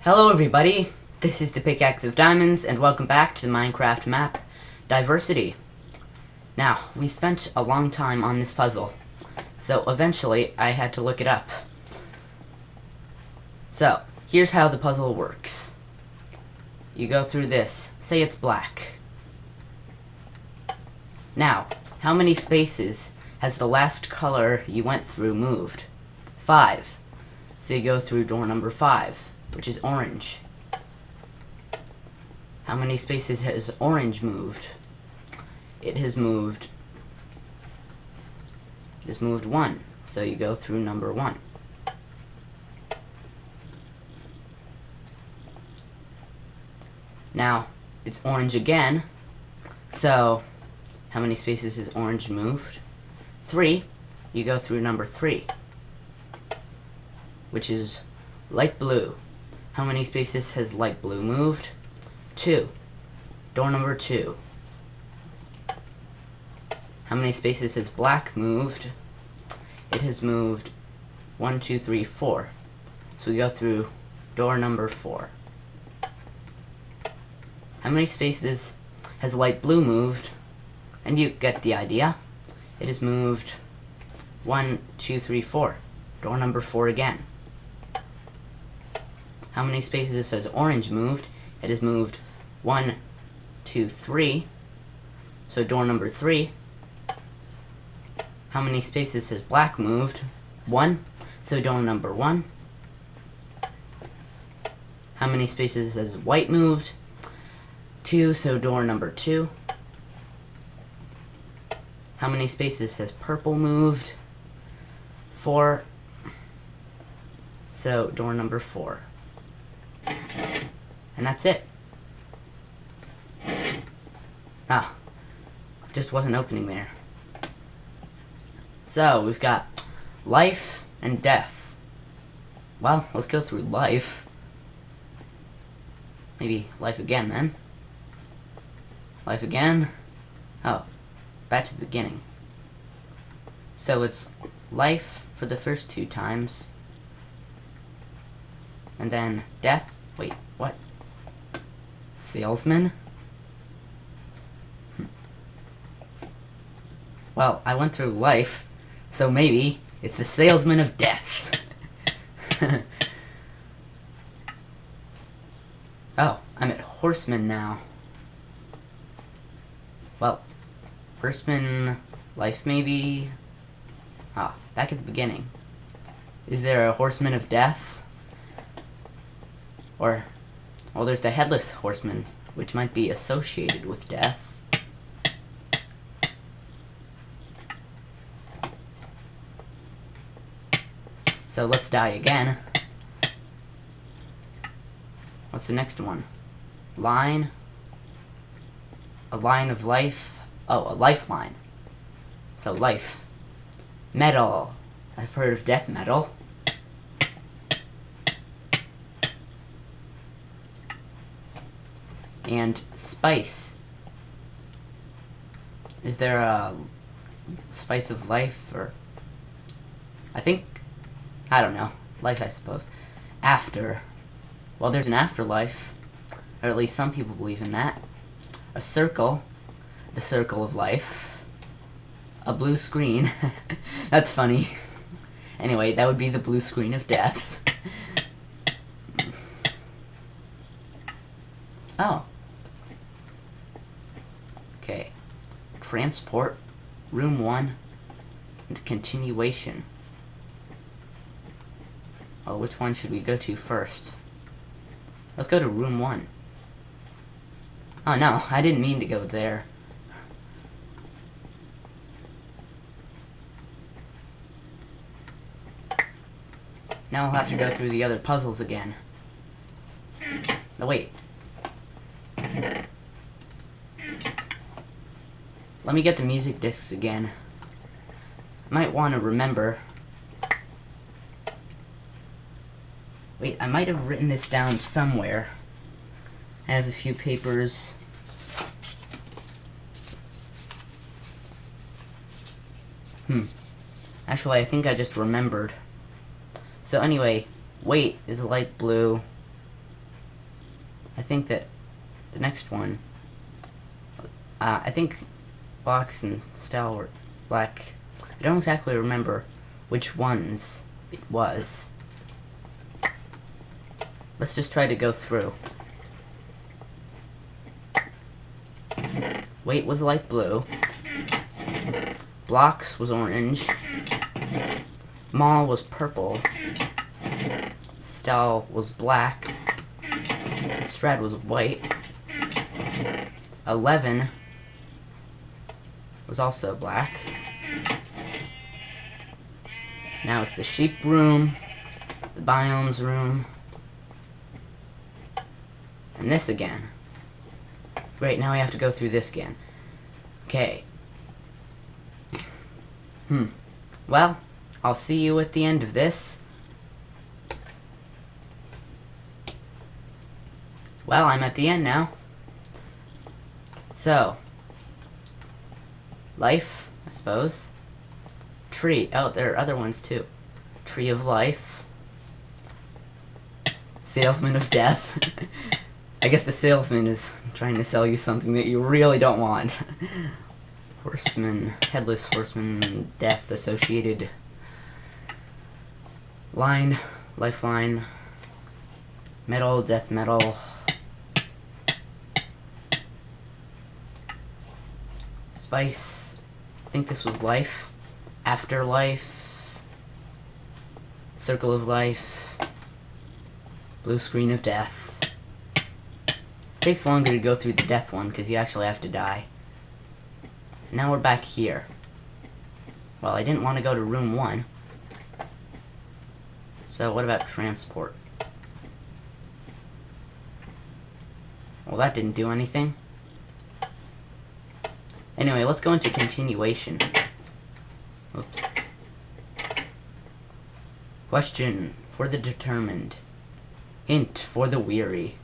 Hello everybody, this is the Pickaxe of Diamonds, and welcome back to the Minecraft map, Diversity. Now, we spent a long time on this puzzle, so eventually I had to look it up. So, here's how the puzzle works. You go through this, say it's black. Now, how many spaces has the last color you went through moved? 5. So you go through door number 5. Which is orange. How many spaces has orange moved? It has moved 1. So you go through number 1. Now, it's orange again. So, how many spaces has orange moved? 3. You go through number 3. Which is light blue. How many spaces has light blue moved? 2. Door number 2. How many spaces has black moved? It has moved 1, 2, 3, 4. So we go through door number 4. How many spaces has light blue moved? And you get the idea. It has moved 1, 2, 3, 4. Door number 4 again. How many spaces has orange moved? It has moved 1, 2, 3. So door number 3. How many spaces has black moved? 1. So door number 1. How many spaces has white moved? 2. So door number 2. How many spaces has purple moved? 4. So door number 4. And that's it. Just wasn't opening there. So, we've got life and death. Well, let's go through life. Maybe life again, then. Life again. Oh, back to the beginning. So, it's life for the first 2 times. And then death. Wait, what? Salesman? Well, I went through life, so maybe it's the salesman of death. Oh, I'm at horseman now. Well, horseman, life maybe? Back at the beginning. Is there a horseman of death? Or, well, there's the headless horseman, which might be associated with death. So let's die again. What's the next one? Line. A line of life. Oh, a lifeline. So life. Metal. I've heard of death metal. And spice. Is there a spice of life, or I don't know. Life, I suppose. After. Well, there's an afterlife. Or at least some people believe in that. A circle. The circle of life. A blue screen. That's funny. Anyway, that would be the blue screen of death. Oh. Okay. Transport. Room 1. And continuation. Well, which one should we go to first? Let's go to room 1. Oh no, I didn't mean to go there. Now I'll have to go through the other puzzles again. No, wait. Let me get the music discs again. I might want to remember. Wait, I might have written this down somewhere. I have a few papers. Actually, I think I just remembered. So anyway, weight is light blue. I think that the next one, I think Box and Style were black. I don't exactly remember which ones it was. Let's just try to go through. Weight was light blue. Blocks was orange. Mall was purple. Style was black. Strad was white. 11 was also black. Now it's the sheep room, the biomes room, and this again. Great, now we have to go through this again. Okay. Well, I'll see you at the end of this. Well, I'm at the end now. So, life, I suppose. Tree. Oh, there are other ones too. Tree of life. Salesman of death. I guess the salesman is trying to sell you something that you really don't want. Horseman. Headless horseman. Death associated. Line. Lifeline. Metal. Death metal. Spice. I think this was life. Afterlife. Circle of life. Blue screen of death. Takes longer to go through the death one because you actually have to die. Now we're back here. Well, I didn't want to go to room 1. So what about transport? Well, that didn't do anything. Anyway, let's go into continuation. Oops. Question for the determined. Hint for the weary.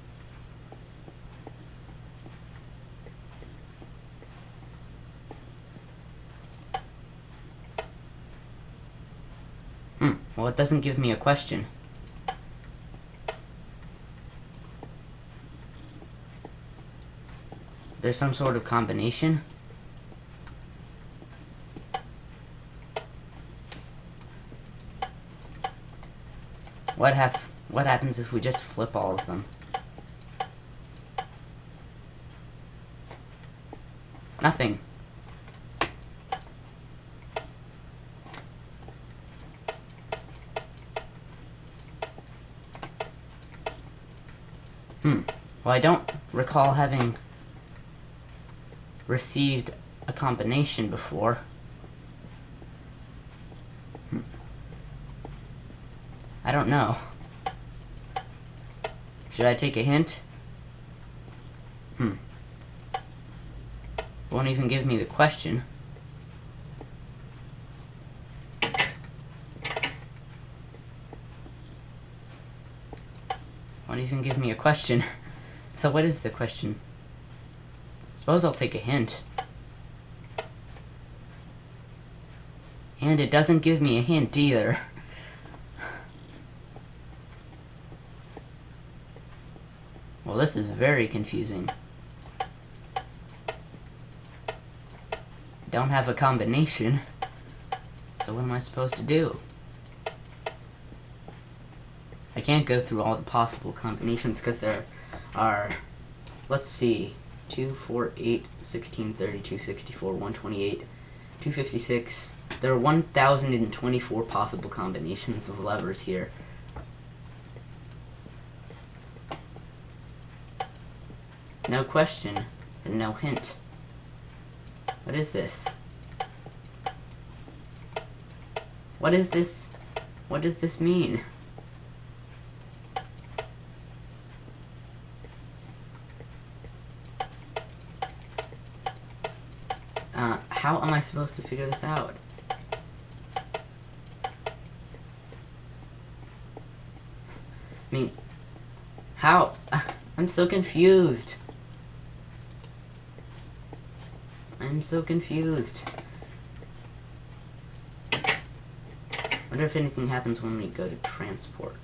Well, it doesn't give me a question. There's some sort of combination. What happens if we just flip all of them? Nothing. Well, I don't recall having received a combination before. I don't know. Should I take a hint? Won't even give me the question. Won't even give me a question. So what is the question? Suppose I'll take a hint. And it doesn't give me a hint either. Well, this is very confusing. Don't have a combination. So what am I supposed to do? I can't go through all the possible combinations because there are, let's see, 2, 4, 8, 16, 32, 64, 128, 256. There are 1,024 possible combinations of levers here. No question, and no hint. What is this? What is this? What does this mean? How am I supposed to figure this out? I mean, how? I'm so confused. I'm so confused. Wonder if anything happens when we go to transport.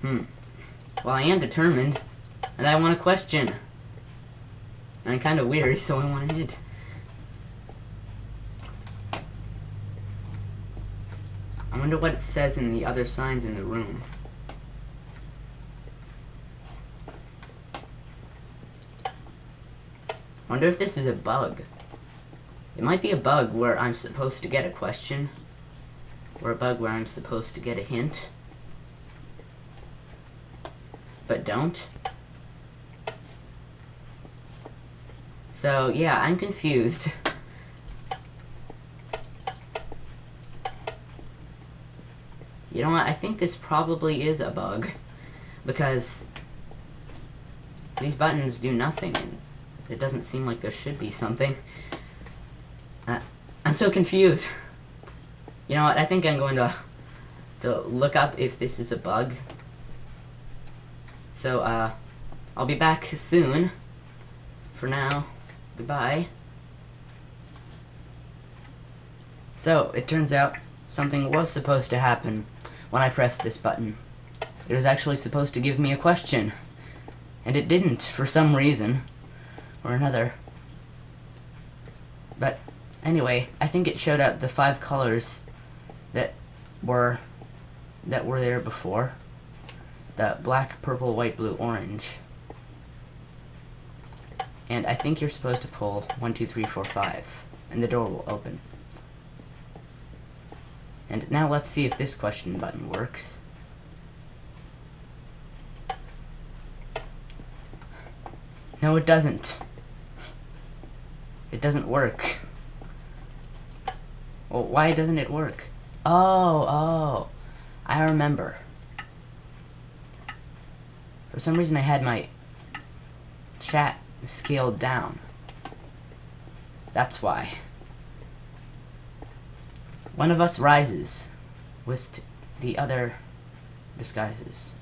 Well, I am determined, and I want a question. I'm kind of weary, so I want a hint. I wonder what it says in the other signs in the room. I wonder if this is a bug. It might be a bug where I'm supposed to get a question, or a bug where I'm supposed to get a hint, but don't. So, yeah, I'm confused. You know what, I think this probably is a bug, because these buttons do nothing, and it doesn't seem like there should be something. I'm so confused. You know what, I think I'm going to look up if this is a bug. So, I'll be back soon. For now, goodbye. So, it turns out something was supposed to happen when I pressed this button. It was actually supposed to give me a question, and it didn't for some reason or another. But anyway, I think it showed out the 5 colors that were there before. The black, purple, white, blue, orange. And I think you're supposed to pull 1, 2, 3, 4, 5, and the door will open. And now let's see if this question button works. No, it doesn't. It doesn't work. Well, why doesn't it work? Oh, I remember. For some reason I had my chat scaled down. That's why. One of us rises, whilst the other disguises.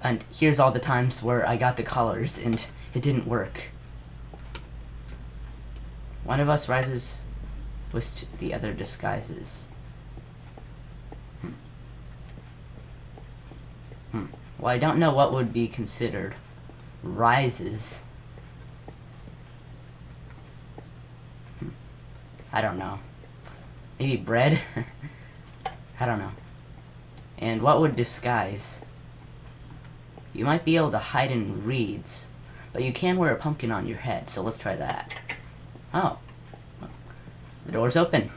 And here's all the times where I got the colors and it didn't work. One of us rises, whilst the other disguises. Well, I don't know what would be considered rises. I don't know. Maybe bread? I don't know. And what would disguise? You might be able to hide in reeds, but you can wear a pumpkin on your head, so let's try that. Oh. The door's open.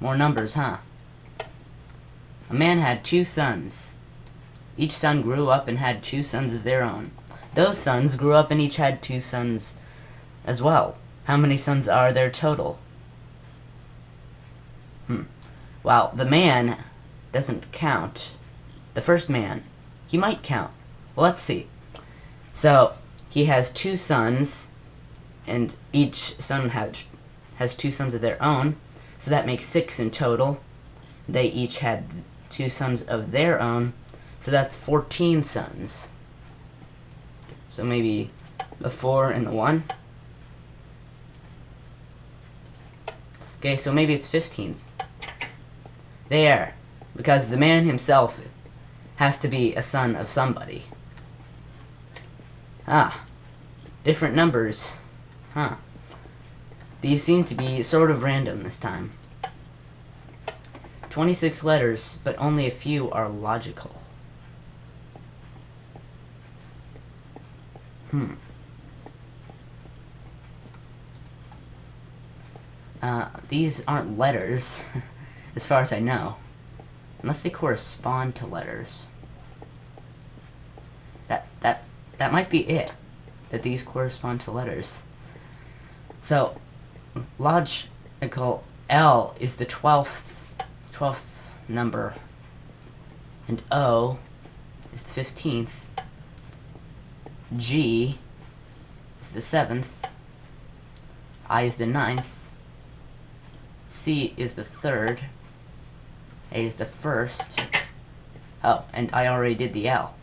More numbers, huh? A man had 2 sons. Each son grew up and had 2 sons of their own. Those sons grew up and each had 2 sons as well. How many sons are there total? Well, the man doesn't count. The first man, he might count. Well, let's see. So, he has 2 sons, and each son has 2 sons of their own, so that makes 6 in total. They each had 2 sons of their own, so that's 14 sons. So maybe the 4 and the 1. Okay, so maybe it's 15. There. Because the man himself has to be a son of somebody. Ah. Different numbers. Huh. These seem to be sort of random this time. 26 letters, but only a few are logical. These aren't letters, as far as I know. Unless they correspond to letters. That might be it. That these correspond to letters. So, logical L is the 12th number. And O is the 15th. G is the 7th. I is the 9th. C is the 3rd. A is the 1st. Oh, and I already did the L.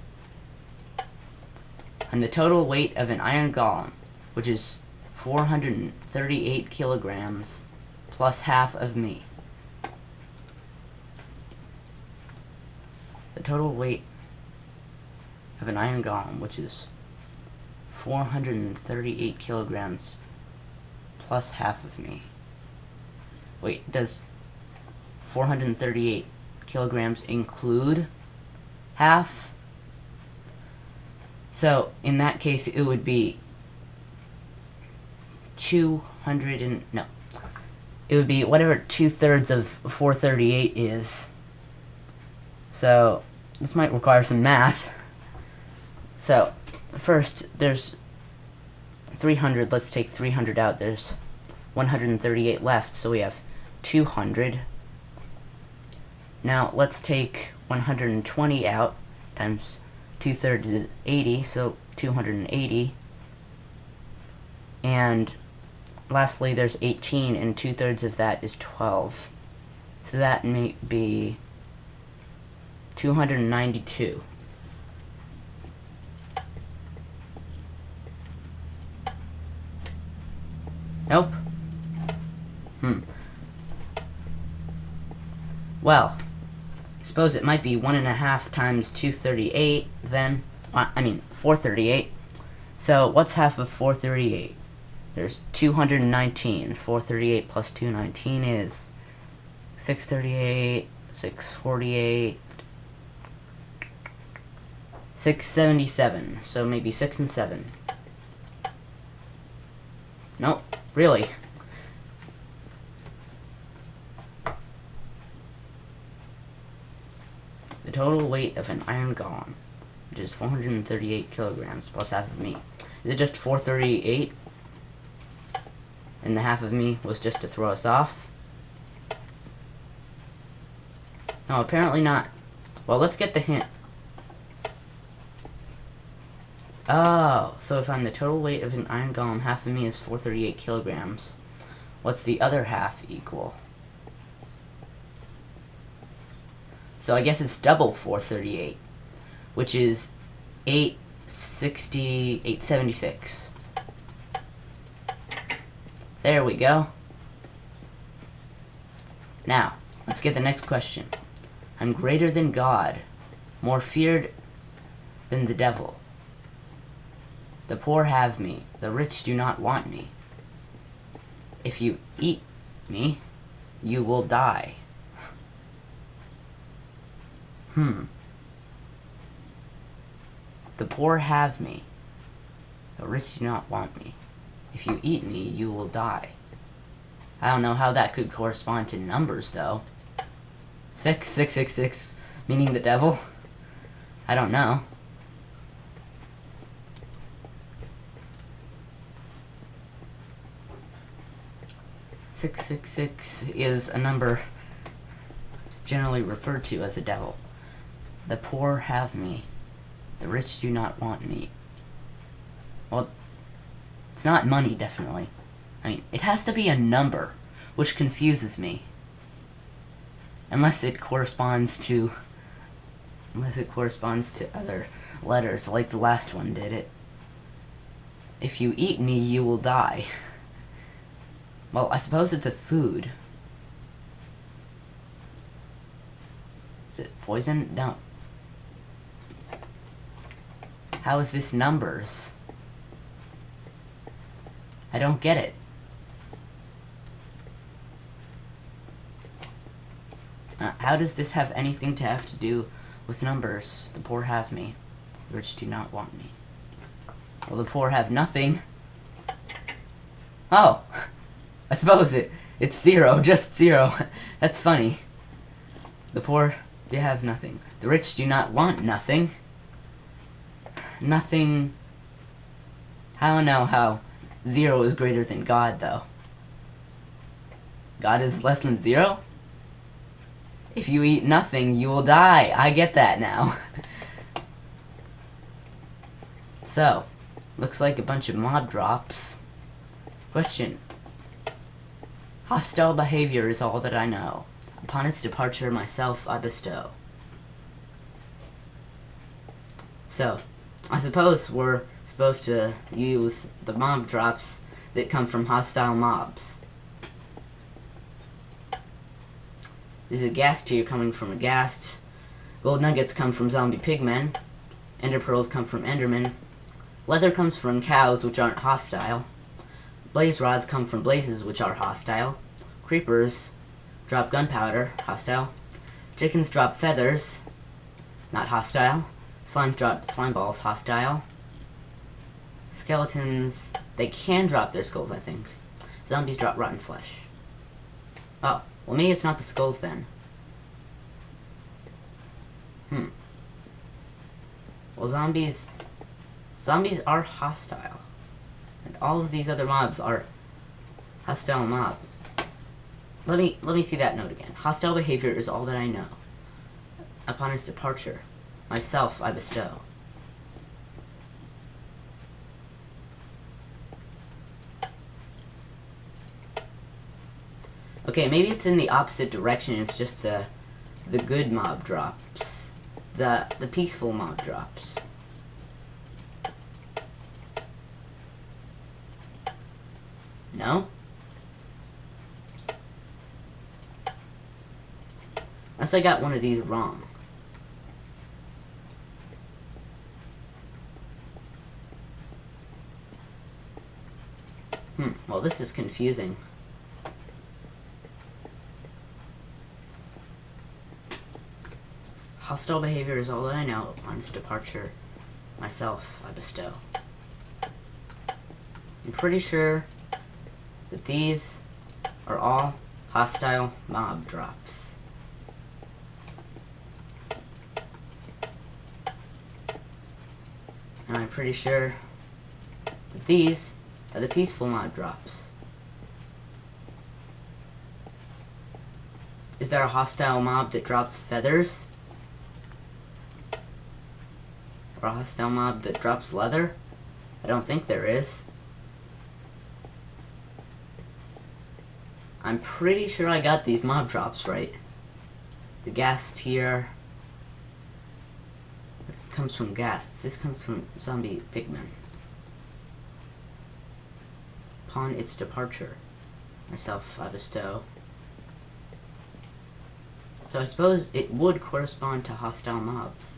And the total weight of an iron golem, which is 438 kilograms, plus half of me. the total weight of an iron golem, which is 438 kilograms plus half of me. Wait, does 438 kilograms include half? So, in that case, it would be 200 and... no. It would be whatever 2/3 of 438 is. So, this might require some math. So, first, there's 300. Let's take 300 out. There's 138 left, so we have 200. Now, let's take 120 out, times 2/3 is 80, so 280. And lastly, there's 18, and 2/3 of that is 12. So that may be 292. Nope. Well, suppose it might be 1.5 times 238, then, 438. So, what's half of 438? There's 219. 438 plus 219 is 638, 648, 677. So maybe 6 and 7. Nope, really. The total weight of an iron golem, which is 438 kilograms plus half of me. Is it just 438? And the half of me was just to throw us off? No, apparently not. Well, let's get the hint. Oh, so if I'm the total weight of an iron golem, half of me is 438 kilograms. What's the other half equal? So I guess it's double 438, which is 876. There we go. Now, let's get the next question. I'm greater than God, more feared than the devil. The poor have me, the rich do not want me. If you eat me, you will die. The poor have me, the rich do not want me. If you eat me, you will die. I don't know how that could correspond to numbers, though. 666, meaning the devil? I don't know. "666" is a number generally referred to as the devil. The poor have me. The rich do not want me. Well, it's not money, definitely. I mean, it has to be a number, which confuses me. Unless it corresponds to other letters, like the last one did it. If you eat me, you will die. Well, I suppose it's a food. Is it poison? No. How is this numbers? I don't get it. How does this have anything to have to do with numbers? The poor have me. The rich do not want me. Well, the poor have nothing. Oh! I suppose it's 0, just 0. That's funny. The poor, they have nothing. The rich do not want nothing. Nothing. I don't know how 0 is greater than God, though. God is less than 0? If you eat nothing, you will die. I get that now. So, looks like a bunch of mob drops. Question. Hostile behavior is all that I know. Upon its departure, myself I bestow. So, I suppose we're supposed to use the mob drops that come from hostile mobs. There's a ghast here coming from a ghast. Gold nuggets come from zombie pigmen. Ender pearls come from endermen. Leather comes from cows, which aren't hostile. Blaze rods come from blazes, which are hostile. Creepers drop gunpowder, hostile. Chickens drop feathers, not hostile. Slimes drop slime balls, hostile. Skeletons, they can drop their skulls, I think. Zombies drop rotten flesh. Oh, well maybe it's not the skulls then. Well, zombies are hostile. And all of these other mobs are hostile mobs. Let me see that note again. Hostile behavior is all that I know. Upon his departure, myself I bestow. Okay, maybe it's in the opposite direction. It's just the good mob drops. The peaceful mob drops. No? Unless I got one of these wrong. Well, this is confusing. Hostile behavior is all that I know. Upon his departure, myself I bestow. I'm pretty sure that these are all hostile mob drops. And I'm pretty sure that these are the peaceful mob drops. Is there a hostile mob that drops feathers? Or a hostile mob that drops leather? I don't think there is. I'm pretty sure I got these mob drops right. The gas tier. It comes from gas. This comes from zombie pigmen. Upon its departure, myself I bestow. So I suppose it would correspond to hostile mobs.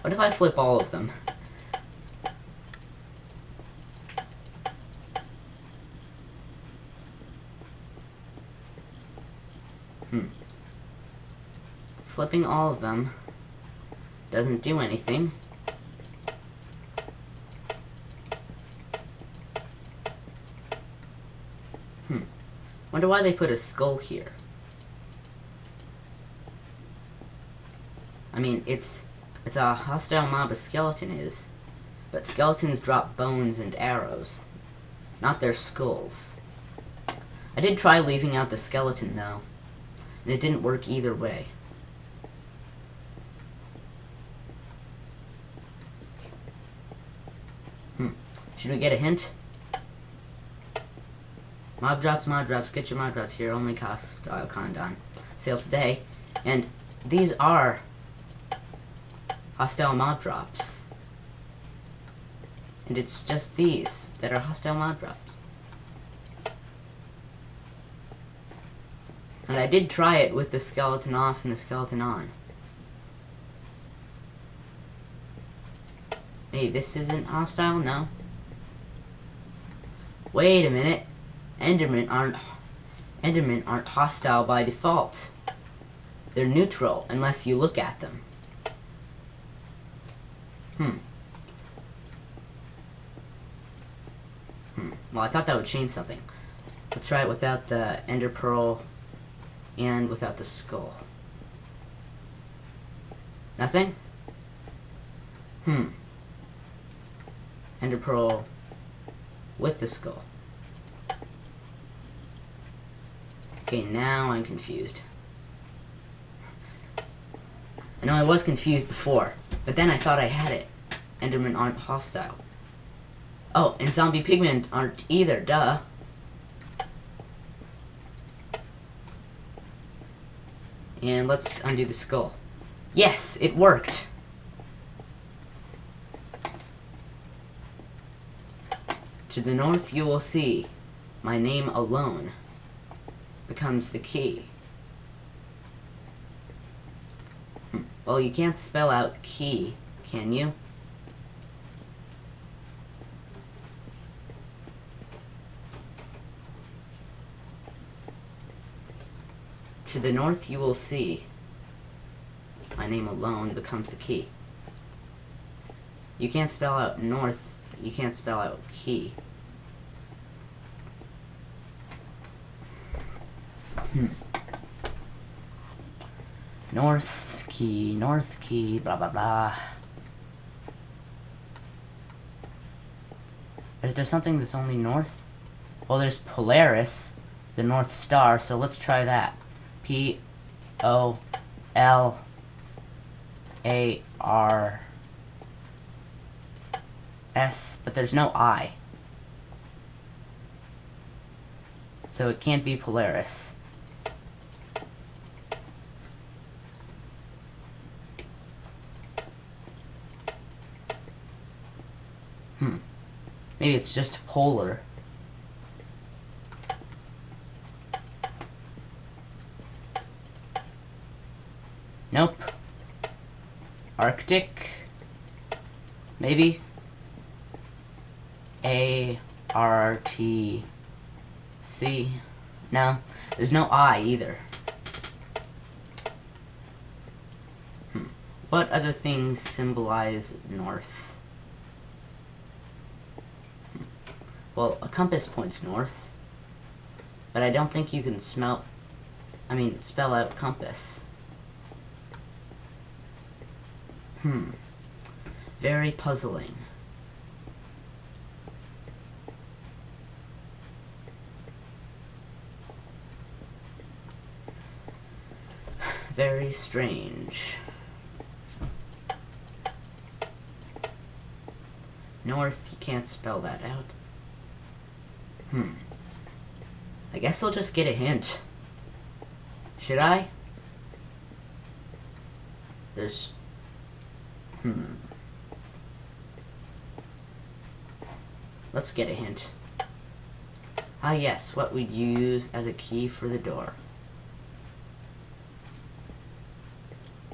What if I flip all of them? Flipping all of them doesn't do anything. Wonder why they put a skull here. I mean, it's a hostile mob, a skeleton is, but skeletons drop bones and arrows, not their skulls. I did try leaving out the skeleton though, and it didn't work either way. Should we get a hint? Mob drops, get your mob drops here, only cost Condon. Sale today. And these are hostile mob drops. And it's just these that are hostile mob drops. And I did try it with the skeleton off and the skeleton on. Hey, this isn't hostile? No? Wait a minute. Endermen aren't hostile by default. They're neutral unless you look at them. Well, I thought that would change something. Let's try it without the ender pearl and without the skull. Nothing? Ender pearl with the skull. Okay, now I'm confused. I know I was confused before, but then I thought I had it. Endermen aren't hostile. Oh, and zombie pigmen aren't either, duh. And let's undo the skull. Yes, it worked! To the north you will see my name alone becomes the key. Well, you can't spell out key, can you? To the north you will see. My name alone becomes the key. You can't spell out north, you can't spell out key. North key, blah blah blah. Is there something that's only north? Well, there's Polaris, the North Star, so let's try that. P-O-L-A-R-S, but there's no I. So it can't be Polaris. Maybe it's just polar. Nope. Arctic. Maybe. A-R-T-C. No. There's no I either. What other things symbolize north? Well, a compass points north. But I don't think you can spell out compass. Very puzzling. Very strange. North, you can't spell that out. I guess I'll just get a hint. Should I? There's... Let's get a hint. Ah yes, what we'd use as a key for the door.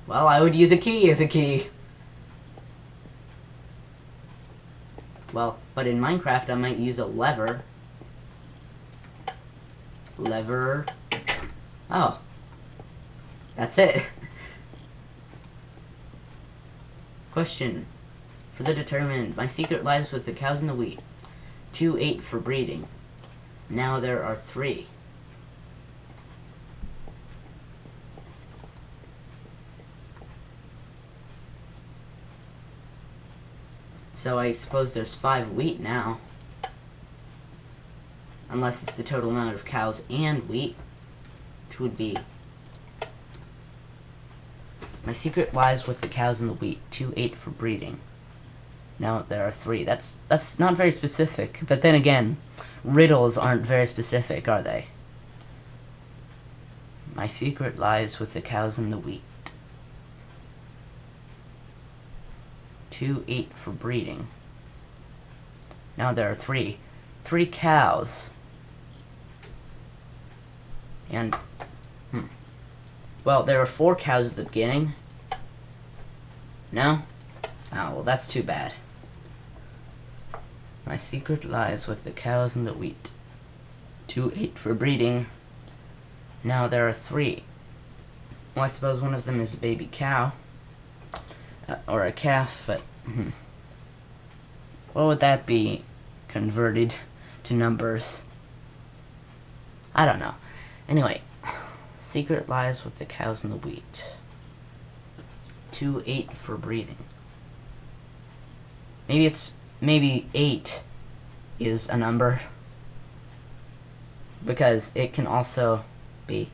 Well, I would use a key as a key. Well, but in Minecraft I might use a lever. Lever. Oh. That's it. Question. For the determined, my secret lies with the cows and the wheat. 2-8 for breeding. Now there are 3. So I suppose there's 5 wheat now. Unless it's the total amount of cows and wheat, which would be... My secret lies with the cows and the wheat. 2-8 for breeding. Now there are 3. That's not very specific. But then again, riddles aren't very specific, are they? My secret lies with the cows and the wheat. 2-8 for breeding. Now there are 3. 3 cows. And, well, there were 4 cows at the beginning. No? Oh, well, that's too bad. My secret lies with the cows and the wheat. 2-8 for breeding. Now there are 3. Well, I suppose one of them is a baby cow. Or a calf, but... What would that be converted to numbers? I don't know. Anyway, secret lies with the cows and the wheat. 2-8 for breeding. Maybe 8 is a number. Because it can also be.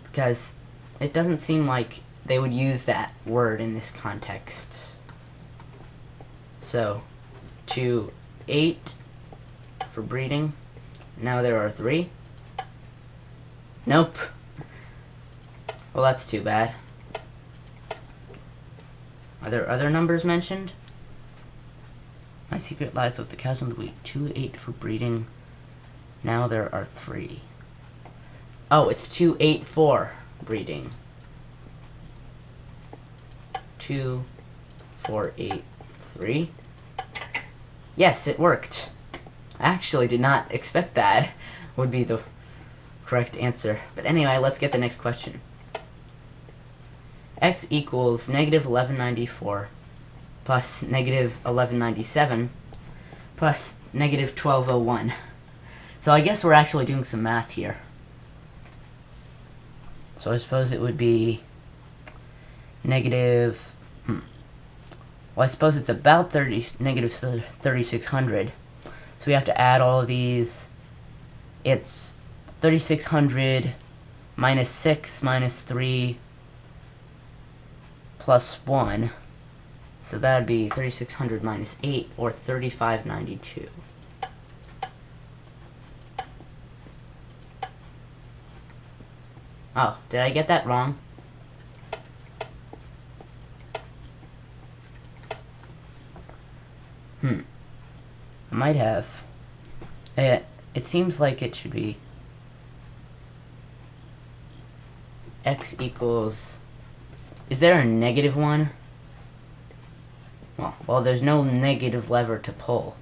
Because it doesn't seem like they would use that word in this context. So, 2-8 for breeding. Now there are 3. Nope. Well, that's too bad. Are there other numbers mentioned? My secret lies with the cows and the wheat. 2-8 for breeding. Now there are 3. Oh, it's 2-8 for breeding. 0.2483. Yes, it worked. I actually did not expect that would be the correct answer. But anyway, let's get the next question. X equals negative 1194 plus negative 1197 plus negative 1201. So I guess we're actually doing some math here. So I suppose it would be negative... Well, I suppose it's about negative 3600. So we have to add all of these. It's 3600 minus 6 minus 3 plus 1. So that would be 3600 minus 8, or 3592. Oh, did I get that wrong? I might have. It seems like it should be x equals... Is there a negative one? Well, there's no negative lever to pull.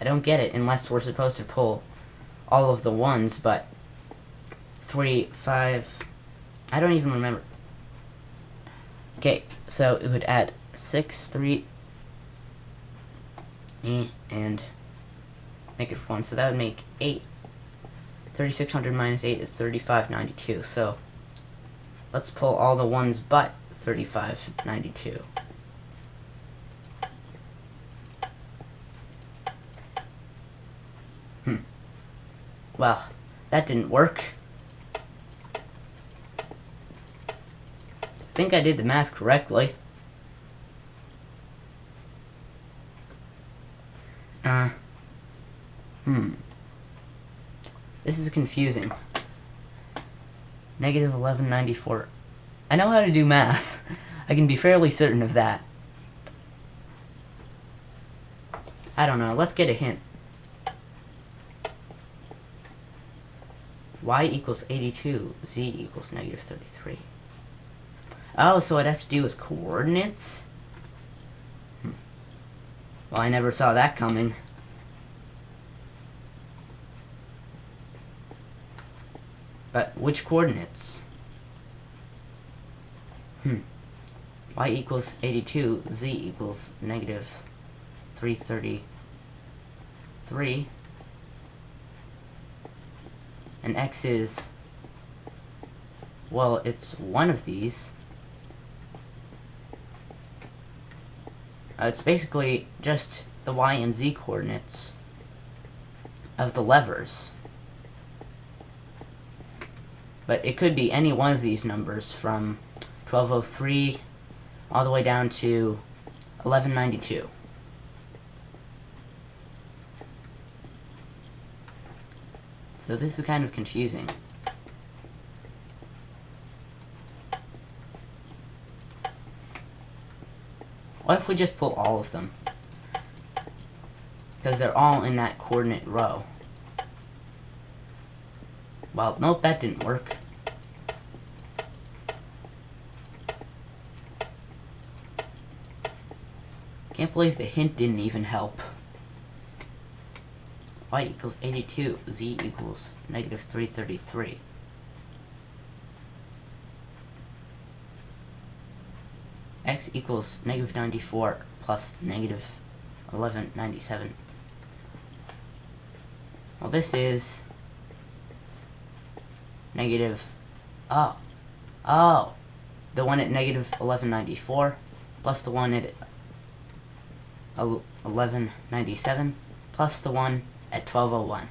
I don't get it unless we're supposed to pull all of the ones, but 3, 5... I don't even remember. Okay, so it would add 6, 3, and negative 1, so that would make 8. 3600 minus 8 is 3592, so let's pull all the ones but 3592. Well, that didn't work. I think I did the math correctly. This is confusing. Negative 1194. I know how to do math. I can be fairly certain of that. I don't know. Let's get a hint. Y equals 82. Z equals negative 33. Oh, so it has to do with coordinates? Well, I never saw that coming. But which coordinates? Y equals 82, Z equals negative 333. And X is... well, it's one of these. It's basically just the Y and Z coordinates of the levers. But it could be any one of these numbers from 1203 all the way down to 1192. So this is kind of confusing. What if we just pull all of them? Because they're all in that coordinate row. Well, nope, that didn't work. Can't believe the hint didn't even help. Y equals 82, Z equals negative 333. X equals negative 94 plus negative 1197. Well, this is negative... Oh, the one at negative 1194 plus the one at 1197 plus the one at 1201.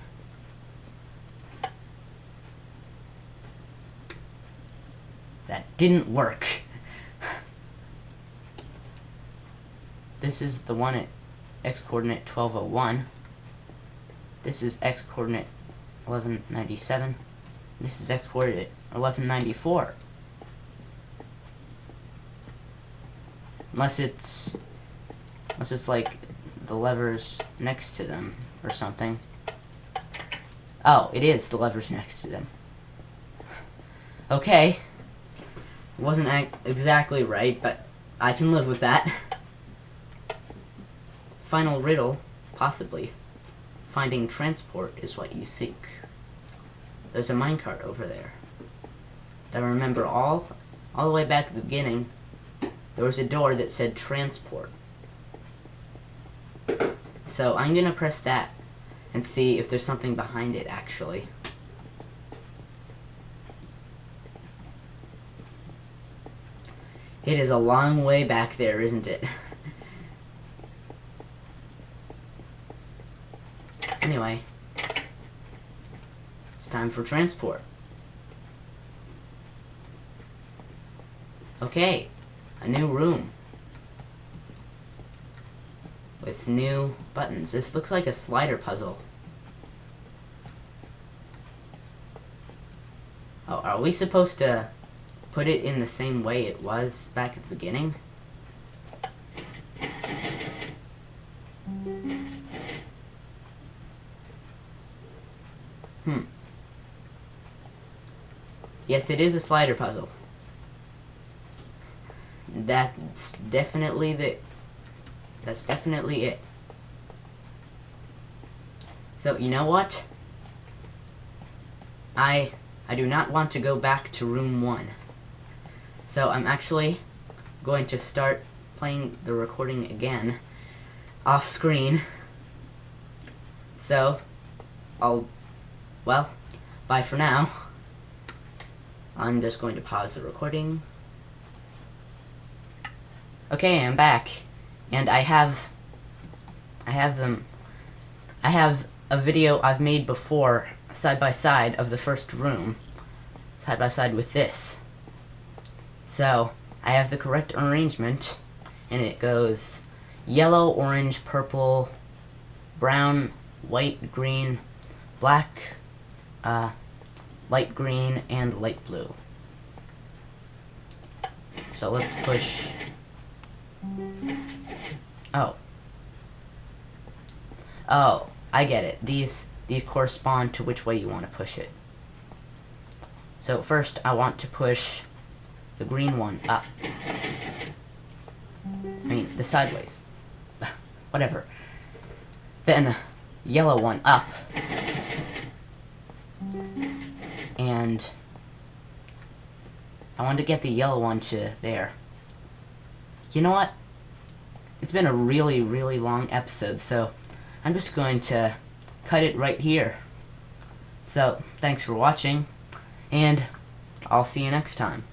That didn't work. This is the one at x-coordinate 1201. This is x-coordinate 1197. This is x-coordinate 1194. Unless it's like the levers next to them or something. Oh, it is the levers next to them. Okay. Wasn't exactly right, but I can live with that. Final riddle, possibly. Finding transport is what you seek. There's a minecart over there. I remember all the way back at the beginning, there was a door that said transport. So I'm gonna press that and see if there's something behind it, actually. It is a long way back there, isn't it? Anyway, it's time for transport. Okay, a new room with new buttons. This looks like a slider puzzle. Oh, are we supposed to put it in the same way it was back at the beginning? Yes, it is a slider puzzle. That's definitely it. So, you know what? I do not want to go back to room 1. So I'm actually going to start playing the recording again off screen. So well, bye for now. I'm just going to pause the recording. Okay, I'm back, and I have a video I've made before side by side of the first room, side by side with this. So I have the correct arrangement, and it goes yellow, orange, purple, brown, white, green, black, light green, and light blue. So let's push. Oh, I get it. These correspond to which way you want to push it. So first I want to push the green one up. I mean, the sideways. Whatever. Then the yellow one up. And I want to get the yellow one to there. You know what? It's been a really, really long episode, so I'm just going to cut it right here. So, thanks for watching, and I'll see you next time.